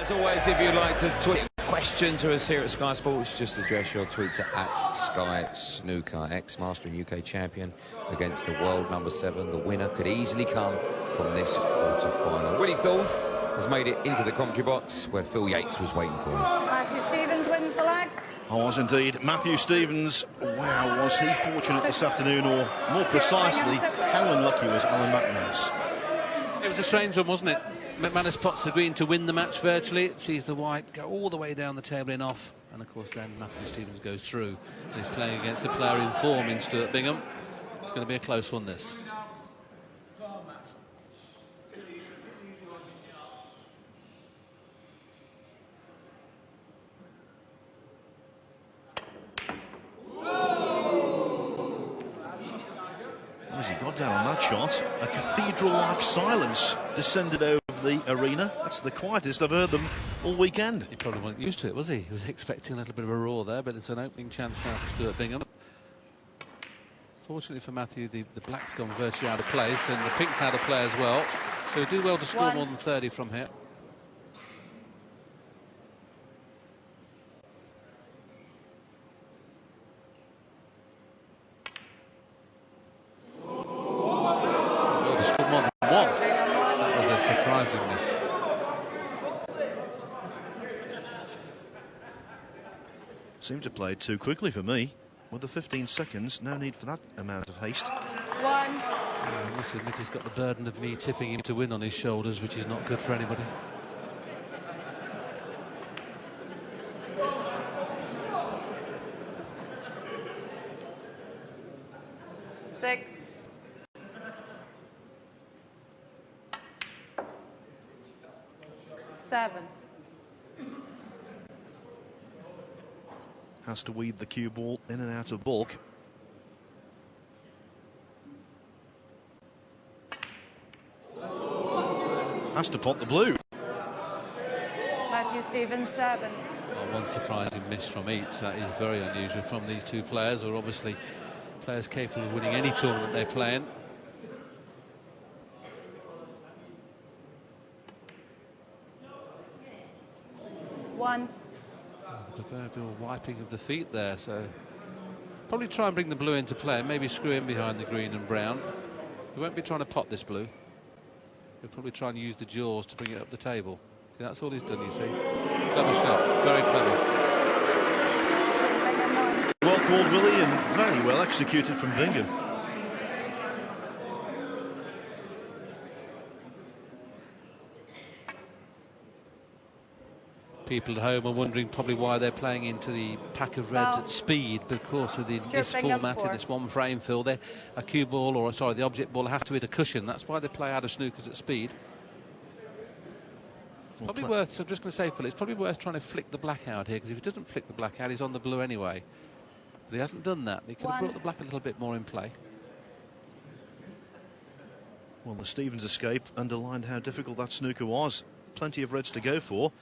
As always, if you'd like to tweet a question to us here at Sky Sports, just address your tweet to @SkySnooker. Ex-Mastering UK champion against the world #7. The winner could easily come from this quarter-final. Willie Thorne has made it into the commentary box where Phil Yates was waiting for him. Matthew Stevens wins the lag. I was indeed. Matthew Stevens, wow, was he fortunate this afternoon, or more precisely, how unlucky was Alan McManus? It was a strange one, wasn't it? McManus pots the green to win the match virtually, sees the white go all the way down the table in off, and of course then Matthew Stevens goes through. He's playing against a player in form in Stuart Bingham. It's going to be a close one, this. As he got down on that shot, a cathedral-like silence descended over the arena. That's the quietest I've heard them all weekend. He probably wasn't used to it, was he? He was expecting a little bit of a roar there, but it's an opening chance now for Stuart Bingham. Fortunately for Matthew, the black's gone virtually out of place, and the pink's out of play as well. So he'll do well to score more than 30 from here. Seemed to play too quickly for me. With the 15 seconds, no need for that amount of haste. I must admit he's got the burden of me tipping him to win on his shoulders, which is not good for anybody. Six. Seven. Has to weave the cue ball in and out of balk. Has to pot the blue. Matthew Stevens, 7. Well, one surprising miss from each. That is very unusual from these two players, who are obviously players capable of winning any tournament they're playing. One. The proverbial wiping of the feet there, so probably try and bring the blue into play and maybe screw in behind the green and brown. He won't be trying to pot this blue. He'll probably try and use the jaws to bring it up the table. See, that's all he's done, you see. Clever shot, very clever. Well called, Willie, and very well executed from Bingham. People at home are wondering probably why they're playing into the pack of reds at speed, but of course with this format, in this one frame fill, a cue ball, or sorry, the object ball have to hit a cushion. That's why they play out of snookers at speed. Probably worth, so I'm just going to say, Phil, it's probably worth trying to flick the black out here, because if he doesn't flick the black out, he's on the blue anyway. But he hasn't done that. He could have brought the black a little bit more in play. Well, the Stevens escape underlined how difficult that snooker was. Plenty of reds to go for.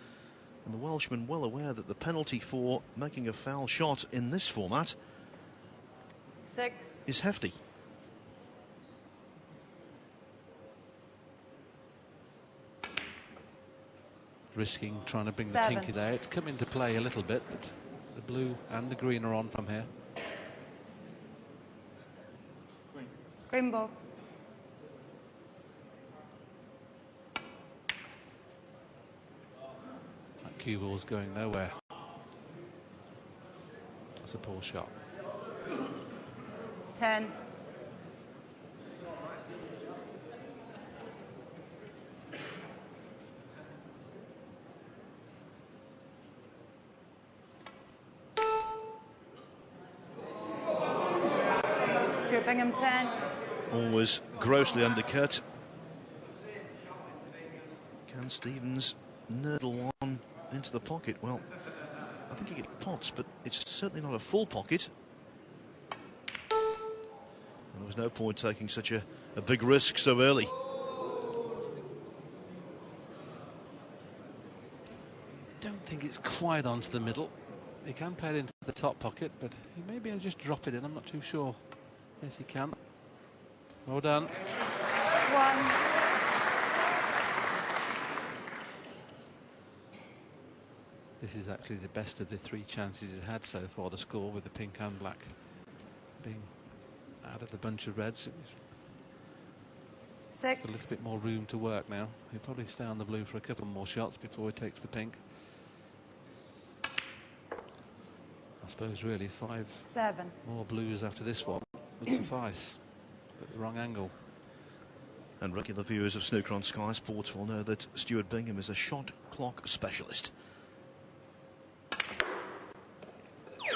And the Welshman well aware that the penalty for making a foul shot in this format 6 is hefty. Risking trying to bring 7. the tinky there. It's come into play a little bit, but the blue and the green are on from here. Green ball. That cue ball's going nowhere. That's a poor shot. 10. Stuart Bingham, 10. Always grossly undercut. Can Stevens nurdle one into the pocket? Well, I think he gets pots, but it's certainly not a full pocket. And there was no point taking such a big risk so early. Don't think it's quite onto the middle. He can play it into the top pocket, but he may be able to just drop it in. I'm not too sure. Yes, he can. Well done. 1. This is actually the best of the 3 chances he's had so far, the score, with the pink and black being out of the bunch of reds. It's 6. a little bit more room to work now. He'll probably stay on the blue for a couple more shots before he takes the pink. I suppose really 5 7. more blues after this one would suffice, but the wrong angle. And regular viewers of Snooker on Sky Sports will know that Stuart Bingham is a shot clock specialist.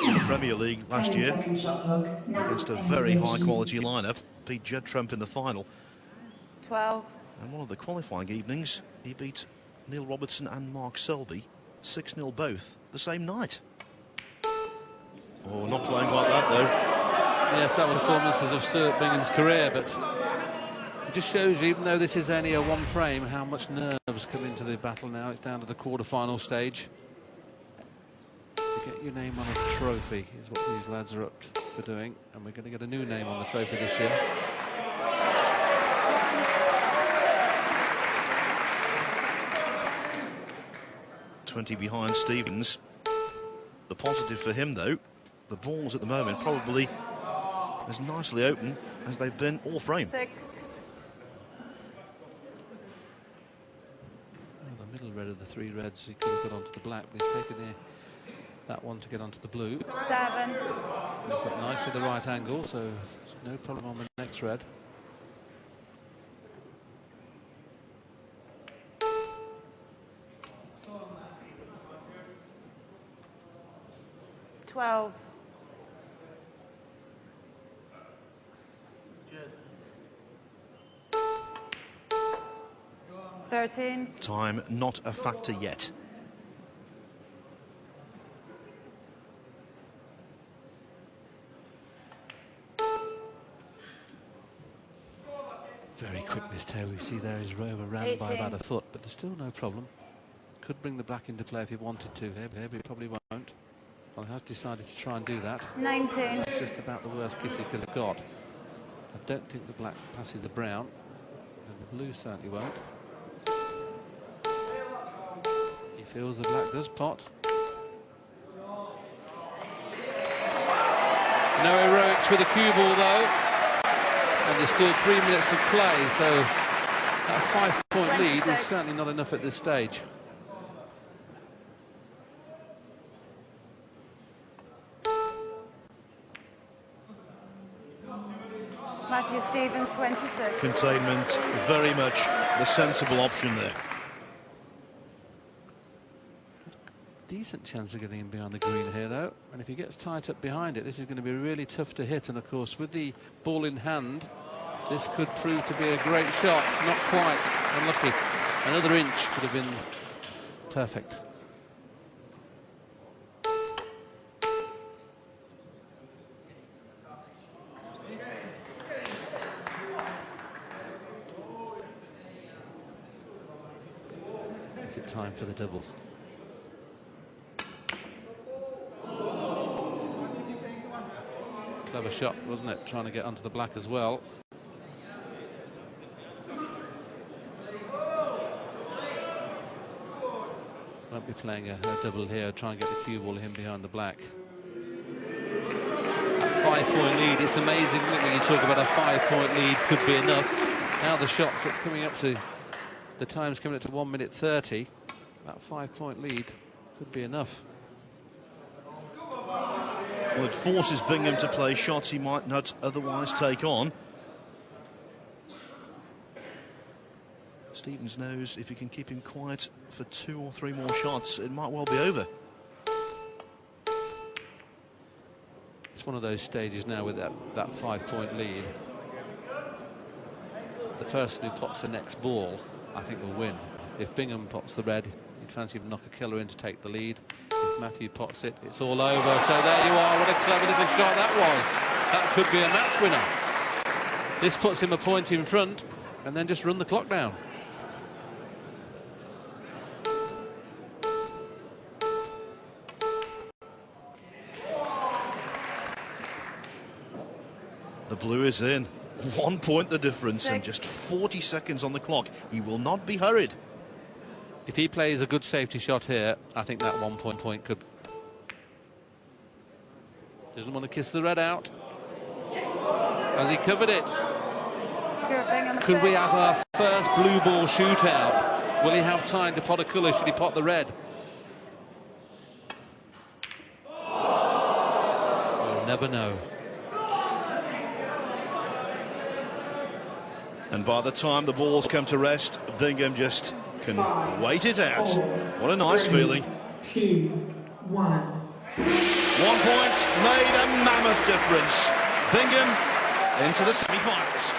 In the Premier League last year, against a very high-quality lineup, beat Judd Trump in the final. 12. And one of the qualifying evenings, he beat Neil Robertson and Mark Selby 6-0 both the same night. Oh, not playing like that though. Yes, that was performances of Stuart Bingham's career, but it just shows you, even though this is only a 1 frame, how much nerves come into the battle now. It's down to the quarter-final stage. To get your name on a trophy is what these lads are up for doing, and we're going to get a new name on the trophy this year. $20 behind Stevens. The positive for him though, the balls at the moment probably as nicely open as they've been all frame. 6. Well, the middle red of the 3 reds he could have got onto the black, but he's taken that one to get onto the blue. 7. He's got nicely the right angle, so no problem on the next red. $12. 13. Time not a factor yet. Very quick this tail. We see there is overran by about a foot, but there's still no problem. Could bring the black into play if he wanted to. He probably won't. Well, he has decided to try and do that. 19. It's just about the worst kiss he could have got. I don't think the black passes the brown, and the blue certainly won't. He feels the black does pot. No heroics with the cue ball though, and there's still 3 minutes of play, so that 5-point lead is certainly not enough at this stage. Matthew Stevens, 26. Containment, very much the sensible option there. Decent chance of getting him behind the green here though, and if he gets tight up behind it, this is going to be really tough to hit, and of course with the ball in hand this could prove to be a great shot. Not quite, unlucky. Another inch could have been perfect. Is it time for the double? Clever shot, wasn't it? Trying to get onto the black as well. Won't be playing a double here. Try and get the cue ball in behind the black. A 5-point lead. It's amazing when you talk about a 5-point lead could be enough. Now the shots are coming up to, the time's coming up to 1 minute 30. That 5-point lead could be enough. Well, it forces Bingham to play shots he might not otherwise take on. Stevens knows if he can keep him quiet for 2 or 3 more shots, it might well be over. It's one of those stages now with that 5-point lead. The person who pots the next ball, I think, will win. If Bingham pots the red, you'd fancy him knock a killer in to take the lead. If Matthew pots it, it's all over. So there you are. What a clever little shot that was. That could be a match winner. This puts him a point in front, and then just run the clock down. The blue is in. 1 point the difference, 6. and just 40 seconds on the clock. He will not be hurried. If he plays a good safety shot here, I think that 1 point could... Doesn't want to kiss the red out. Has he covered it? Stuart Bingham, Could 6. we have our first blue ball shootout? Will he have time to pot a colour? Should he pot the red? We'll never know. And by the time the balls come to rest, Bingham just can wait it out. What a nice feeling. 2, 1. 1 point made a mammoth difference. Bingham into the semi-finals.